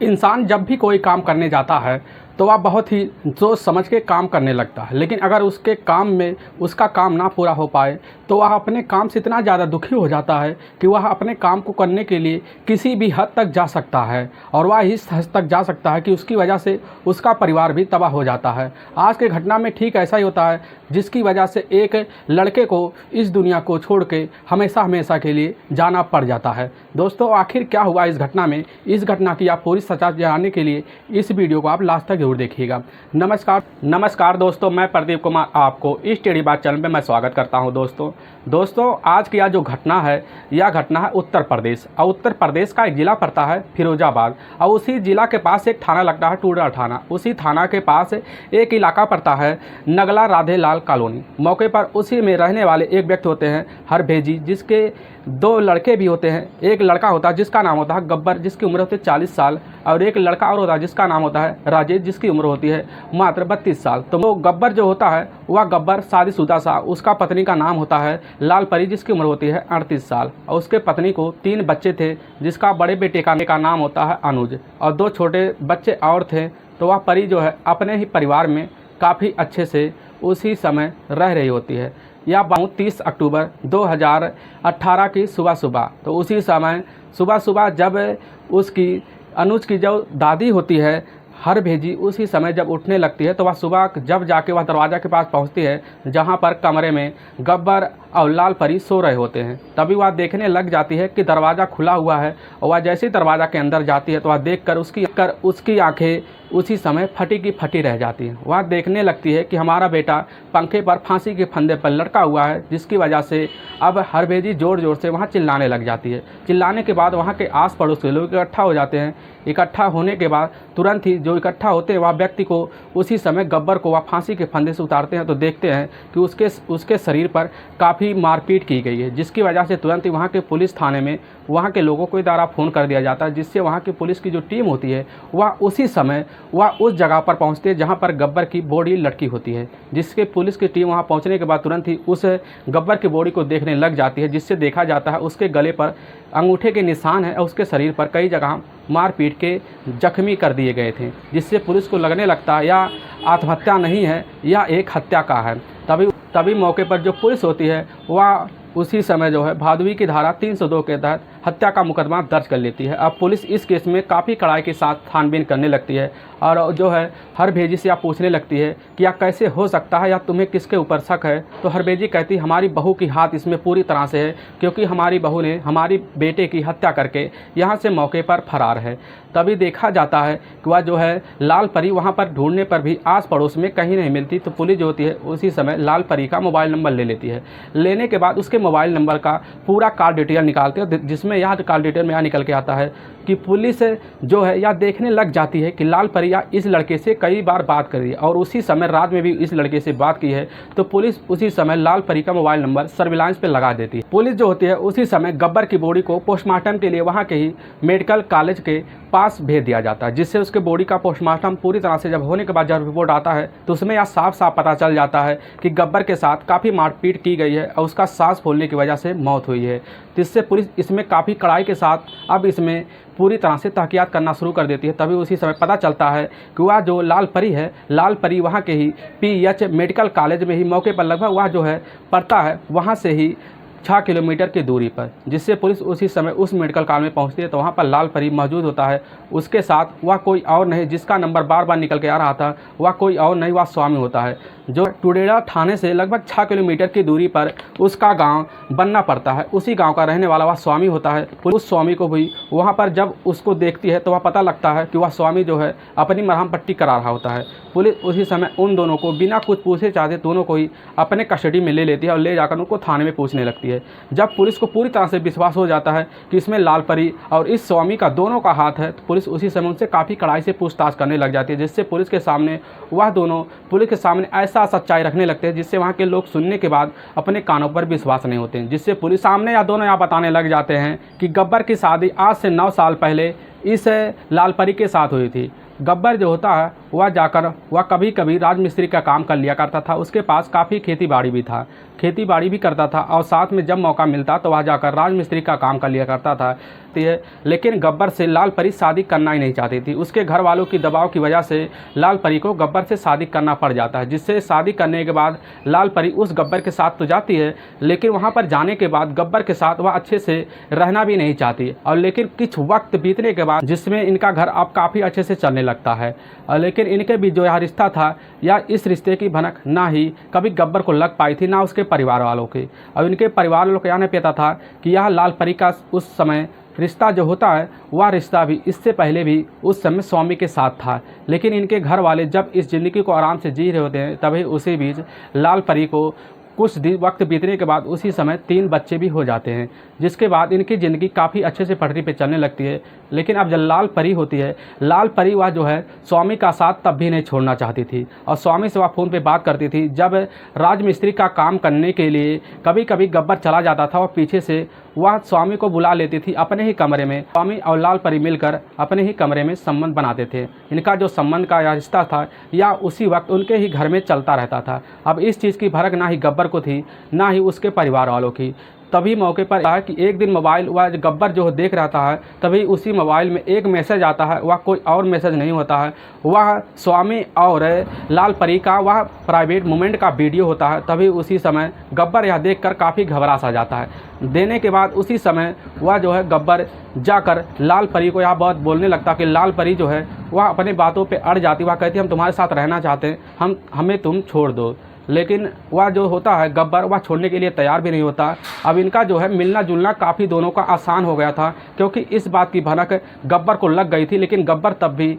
इंसान जब भी कोई काम करने जाता है तो वह बहुत ही सोच समझ के काम करने लगता है, लेकिन अगर उसके काम में उसका काम ना पूरा हो पाए तो वह अपने काम से इतना ज़्यादा दुखी हो जाता है कि वह अपने काम को करने के लिए किसी भी हद तक जा सकता है, और वह इस हद तक जा सकता है कि उसकी वजह से उसका परिवार भी तबाह हो जाता है। आज के घटना में ठीक ऐसा ही होता है, जिसकी वजह से एक लड़के को इस दुनिया को छोड़ के हमेशा हमेशा के लिए जाना पड़ जाता है। दोस्तों, आखिर क्या हुआ इस घटना में, इस घटना की आप पूरी सच्चाई जानने के लिए इस वीडियो को आप लास्ट तक जरूर देखिएगा। नमस्कार दोस्तों, मैं प्रदीप कुमार आपको इस टेढ़ी बात चैनल में मैं स्वागत करता हूं। दोस्तों आज की यह जो घटना है, यह घटना है उत्तर प्रदेश, और उत्तर प्रदेश का एक ज़िला पड़ता है फिरोजाबाद, और उसी ज़िला के पास एक थाना लगता है टूडा थाना। उसी थाना के पास एक इलाका पड़ता है नगला राधे लाल कॉलोनी। मौके पर उसी में रहने वाले एक व्यक्ति होते हैं हरभेजी, जिसके दो लड़के भी होते हैं। एक लड़का होता है जिसका नाम होता है गब्बर, जिसकी उम्र होती है 40 साल, और एक लड़का और होता है जिसका नाम होता है राजेश, जिसकी उम्र होती है मात्र 32 साल। तो वो गब्बर जो होता है वह गब्बर शादीशुदा सा, उसका पत्नी का नाम होता है लाल परी, जिसकी उम्र होती है 38 साल, और उसके पत्नी को 3 बच्चे थे, जिसका बड़े बेटे का नाम होता है अनुज, और 2 छोटे बच्चे और थे। तो वह परी जो है अपने ही परिवार में काफ़ी अच्छे से उसी समय रह रही होती है। यह 30 अक्टूबर 2018 की सुबह, तो उसी समय सुबह जब उसकी अनुज की जो दादी होती है हरभेजी, उसी समय जब उठने लगती है तो वह सुबह जब जाके वह दरवाज़ा के पास पहुंचती है, जहां पर कमरे में गब्बर और लाल परी सो रहे होते हैं। तभी वह देखने लग जाती है कि दरवाज़ा खुला हुआ है, और वह जैसे ही दरवाज़ा के अंदर जाती है तो वह देखकर उसकी आंखें उसी समय फटी की फटी रह जाती हैं। वह देखने लगती है कि हमारा बेटा पंखे पर फांसी के फंदे पर लटका हुआ है, जिसकी वजह से अब हरभेजी ज़ोर ज़ोर से वहाँ चिल्लाने लग जाती है। चिल्लाने के बाद वहाँ के आस पड़ोस के लोग इकट्ठा हो जाते हैं। इकट्ठा होने के बाद तुरंत ही जो इकट्ठा होते हैं वह व्यक्ति को उसी समय गब्बर को वह फांसी के फंदे से उतारते हैं, तो देखते हैं कि उसके शरीर पर काफ़ी मारपीट की गई है, जिसकी वजह से तुरंत ही वहाँ के पुलिस थाने में वहाँ के लोगों के द्वारा फ़ोन कर दिया जाता है, जिससे वहाँ की पुलिस की जो टीम होती है वह उसी समय वह उस जगह पर पहुँचती है जहाँ पर गब्बर की बॉडी लटकी होती है। जिसके पुलिस की टीम वहाँ पहुँचने के बाद तुरंत ही उस गब्बर की बॉडी को देखने लग जाती है, जिससे देखा जाता है उसके गले पर अंगूठे के निशान है और उसके शरीर पर कई जगह मारपीट के जख्मी कर दिए गए थे, जिससे पुलिस को लगने लगता है यह आत्महत्या नहीं है, यह एक हत्या का है। तभी मौके पर जो पुलिस होती है वह उसी समय जो है भादवी की धारा 302 के तहत हत्या का मुकदमा दर्ज कर लेती है। अब पुलिस इस केस में काफ़ी कड़ाई के साथ छानबीन करने लगती है, और जो है हरभेजी से आप पूछने लगती है कि यह कैसे हो सकता है या तुम्हें किसके ऊपर शक है। तो हरभेजी कहती हमारी बहू की हाथ इसमें पूरी तरह से है, क्योंकि हमारी बहू ने हमारी बेटे की हत्या करके यहाँ से मौके पर फरार है। तभी देखा जाता है कि वह जो है लाल परी वहाँ पर ढूंढने पर भी आस पड़ोस में कहीं नहीं मिलती। तो पुलिस जो होती है उसी समय लाल परी का मोबाइल नंबर ले लेती है। लेने के बाद उसके मोबाइल नंबर का पूरा कॉल डिटेल निकालते हैं, जिसमें यह कॉल डिटेल में यह निकल के आता है कि पुलिस जो है यह देखने लग जाती है कि लाल परी इस लड़के से कई बार बात करी है, और उसी समय रात में भी इस लड़के से बात की है। तो पुलिस उसी समय लाल परी का मोबाइल नंबर सर्विलांस पे लगा देती है। पुलिस जो होती है उसी समय गब्बर की बॉडी को पोस्टमार्टम के लिए वहाँ के ही मेडिकल कॉलेज के पास भेज दिया जाता है, जिससे उसके बॉडी का पोस्टमार्टम पूरी तरह से जब होने के बाद जब रिपोर्ट आता है तो उसमें यह साफ साफ पता चल जाता है कि गब्बर के साथ काफ़ी मारपीट की गई है और उसका सांस फूलने की वजह से मौत हुई है। जिससे पुलिस इसमें काफ़ी कड़ाई के साथ अब इसमें पूरी तरह से तहकीकात करना शुरू कर देती है। तभी उसी समय पता चलता है कि वह जो लाल परी है, लाल परी वहाँ के ही PH मेडिकल कॉलेज में ही मौके पर लगभग वह जो है पड़ता है वहाँ से ही 6 किलोमीटर की दूरी पर, जिससे पुलिस उसी समय उस मेडिकल कॉलेज में पहुंचती है। तो वहां पर लाल परी मौजूद होता है। उसके साथ वह कोई और नहीं, जिसका नंबर बार बार निकल के आ रहा था, वह कोई और नहीं, वह स्वामी होता है, जो टुडेरा थाने से लगभग 6 किलोमीटर की दूरी पर उसका गांव बनना पड़ता है। उसी गांव का रहने वाला वह स्वामी होता है। उस स्वामी को भी वहाँ पर जब उसको देखती है तो वह पता लगता है कि वह स्वामी जो है अपनी मरहम पट्टी करा रहा होता है। पुलिस उसी समय उन दोनों को बिना कुछ पूछे चाहते दोनों को ही अपने कस्टडी में ले लेती है और ले जाकर उनको थाने में पूछने लगती है। जब पुलिस को पूरी तरह से विश्वास हो जाता है कि इसमें लाल परी और इस स्वामी का दोनों का हाथ है, तो पुलिस उसी समय उनसे काफ़ी कड़ाई से पूछताछ करने लग जाती है, जिससे पुलिस के सामने वह दोनों पुलिस के सामने ऐसा सच्चाई रखने लगते हैं जिससे वहाँ के लोग सुनने के बाद अपने कानों पर विश्वास नहीं होते हैं। जिससे पुलिस सामने या दोनों यहाँ बताने लग जाते हैं कि गब्बर की शादी आज से 9 साल पहले इस लाल परी के साथ हुई थी, गब्बर जो होता है वह जाकर वह कभी कभी राजमिस्त्री का काम कर लिया करता था। उसके पास काफ़ी खेती बाड़ी भी था, खेती बाड़ी भी करता था और साथ में जब मौका मिलता तो वह जाकर राजमिस्त्री का काम कर लिया करता था। लेकिन गब्बर से लाल परी शादी करना ही नहीं चाहती थी। उसके घर वालों की दबाव की वजह से लाल परी को गब्बर से शादी करना पड़ जाता है, जिससे शादी करने के बाद लाल परी उस गब्बर के साथ तो जाती है, लेकिन वहाँ पर जाने के बाद गब्बर के साथ वह अच्छे से रहना भी नहीं चाहती। और लेकिन कुछ वक्त बीतने के बाद जिसमें इनका घर अब काफ़ी अच्छे से चलने लगता है, लेकिन इनके बीच जो यह रिश्ता था या इस रिश्ते की भनक ना ही कभी गब्बर को लग पाई थी, ना उसके परिवार वालों की। और इनके परिवार वालों को यह नहीं पता था कि यह लाल परी का उस समय रिश्ता जो होता है वह रिश्ता भी इससे पहले भी उस समय स्वामी के साथ था। लेकिन इनके घर वाले जब इस ज़िंदगी को आराम से जी रहे होते हैं तभी उसी बीच लाल परी को कुछ दिन वक्त बीतने के बाद उसी समय 3 बच्चे भी हो जाते हैं, जिसके बाद इनकी ज़िंदगी काफ़ी अच्छे से पटरी पे चलने लगती है। लेकिन अब जब लाल परी होती है, लाल परी वह जो है स्वामी का साथ तब भी नहीं छोड़ना चाहती थी और स्वामी से वह फ़ोन पे बात करती थी। जब राजमिस्त्री का काम करने के लिए कभी कभी गब्बर चला जाता था और पीछे से वह स्वामी को बुला लेती थी अपने ही कमरे में। स्वामी और लाल परी मिलकर अपने ही कमरे में संबंध बनाते थे। इनका जो संबंध का रिश्ता था या उसी वक्त उनके ही घर में चलता रहता था। अब इस चीज़ की भनक ना ही गब्बर को थी ना ही उसके परिवार वालों की। तभी मौके पर है कि एक दिन मोबाइल वह गब्बर जो देख रहता है, तभी उसी मोबाइल में एक मैसेज आता है। वह कोई और मैसेज नहीं होता है, वह स्वामी और लाल परी का वह प्राइवेट मोमेंट का वीडियो होता है। तभी उसी समय गब्बर यह देखकर काफ़ी घबरा सा जाता है। देने के बाद उसी समय वह जो है गब्बर जाकर लाल परी को यह बात बोलने लगता कि लाल परी जो है वह अपने बातों पे अड़ जाती। वह कहती हम तुम्हारे साथ रहना चाहते हैं, हमें तुम छोड़ दो। लेकिन वह जो होता है गब्बर वह छोड़ने के लिए तैयार भी नहीं होता। अब इनका जो है मिलना जुलना काफ़ी दोनों का आसान हो गया था, क्योंकि इस बात की भनक गब्बर को लग गई थी। लेकिन गब्बर तब भी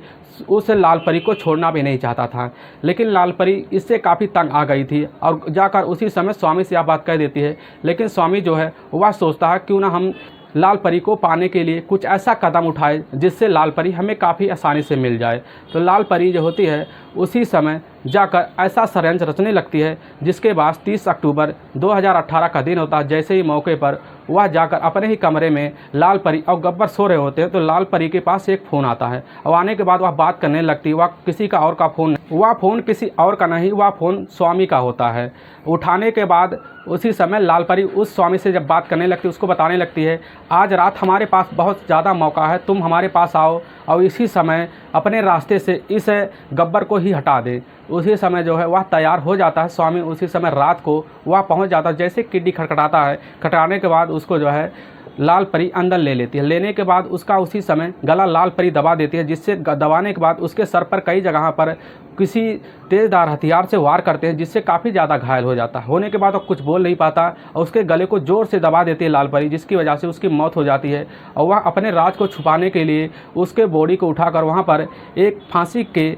उस लाल परी को छोड़ना भी नहीं चाहता था। लेकिन लाल परी इससे काफ़ी तंग आ गई थी और जाकर उसी समय स्वामी से यह बात कह देती है। लेकिन स्वामी जो है वह सोचता है क्यों ना हम लाल परी को पाने के लिए कुछ ऐसा कदम उठाए जिससे लाल परी हमें काफ़ी आसानी से मिल जाए। तो लाल परी जो होती है उसी समय जाकर ऐसा षड्यंत्र रचने लगती है, जिसके बाद 30 अक्टूबर 2018 का दिन होता है। जैसे ही मौके पर वह जाकर अपने ही कमरे में लाल परी और गब्बर सो रहे होते हैं तो लाल परी के पास एक फ़ोन आता है और आने के बाद वह बात करने लगती है। वह किसी का और का फ़ोन, वह फ़ोन किसी और का नहीं, वह फ़ोन स्वामी का होता है। उठाने के बाद उसी समय लाल परी उस स्वामी से जब बात करने लगती है, उसको बताने लगती है आज रात हमारे पास बहुत ज़्यादा मौका है, तुम हमारे पास आओ और इसी समय अपने रास्ते से इस गब्बर को ही हटा दे। उसी समय जो है वह तैयार हो जाता है। स्वामी उसी समय रात को वह पहुंच जाता है। जैसे किड्डी खटखटाता है, खटकाने के बाद उसको जो है लाल परी अंदर ले लेती है। लेने के बाद उसका उसी समय गला लाल परी दबा देती है, जिससे दबाने के बाद उसके सर पर कई जगह पर किसी तेज़दार हथियार से वार करते हैं, जिससे काफ़ी ज़्यादा घायल हो जाता है। होने के बाद वो कुछ बोल नहीं पाता और उसके गले को ज़ोर से दबा देती है लाल परी, जिसकी वजह से उसकी मौत हो जाती है। और वह अपने राज को छुपाने के लिए उसके बॉडी को उठाकर वहाँ पर एक फांसी के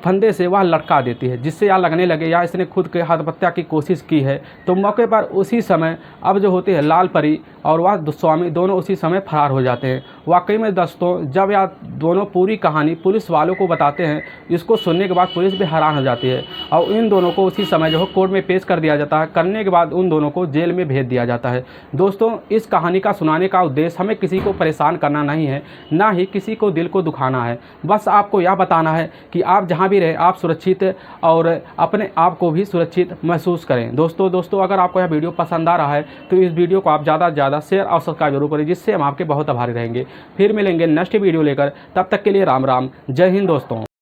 फंदे से वह लटका देती है, जिससे यह लगने लगे या इसने खुद के आत्महत्या की कोशिश की है। तो मौके पर उसी समय अब जो होती है लाल परी और वह स्वामी दोनों उसी समय फरार हो जाते हैं। वाकई में दोस्तों जब यह दोनों पूरी कहानी पुलिस वालों को बताते हैं, इसको सुनने के बाद पुलिस भी हैरान हो जाती है और इन दोनों को उसी समय जो है कोर्ट में पेश कर दिया जाता है। करने के बाद उन दोनों को जेल में भेज दिया जाता है। दोस्तों इस कहानी का सुनाने का उद्देश्य हमें किसी को परेशान करना नहीं है, ना ही किसी को दिल को दुखाना है। बस आपको यह बताना है कि आप जहाँ भी रहे आप सुरक्षित और अपने आप को भी सुरक्षित महसूस करें। दोस्तों अगर आपको यह वीडियो पसंद आ रहा है तो इस वीडियो को आप ज़्यादा से ज़्यादा शेयर और सब्सक्राइब जरूर करें, जिससे हम आपके बहुत आभारी रहेंगे। फिर मिलेंगे नेक्स्ट वीडियो लेकर, तब तक के लिए राम राम, जय हिंद दोस्तों।